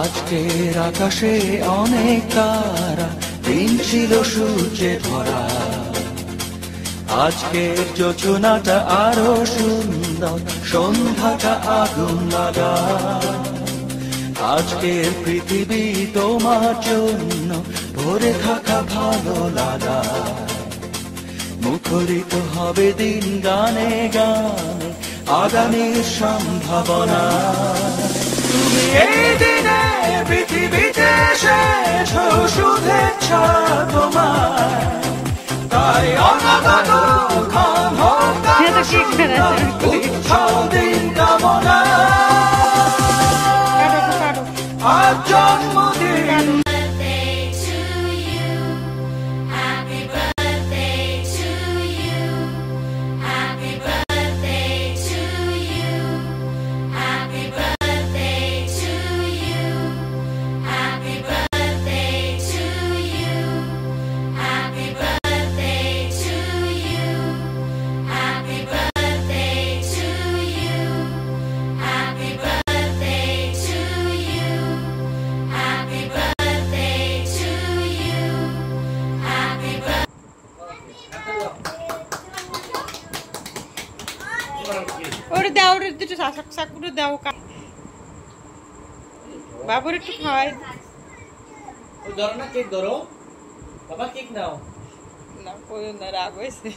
আজকের আকাশে অনেক তারা, দিন ছিল সূর্যে ভরা। আজকের যোজনাটা আরো সুন্দর, সন্ধ্যাটা আগুন লাগা। আজকের পৃথিবী তোমার জন্য ভরে থাকা ভালো লাগা। মুখরিত হবে দিন গানে গানে, আগামীর সম্ভাবনা। তুমি এই দিনে পৃথিবীতে এসেছো, শুভেচ্ছা তোমার। তাই অনাগত ক্ষণ হোক উৎসব দিন কামনা। আজ জন্মদিন। ওরে দাও, ওরে দুটো চাকুরে দাও, বাবুর একটু খাওয়াই। ধরো না, কেক ধরো বাবা, কেক নাও না, কই না, রাগ হয়েছে।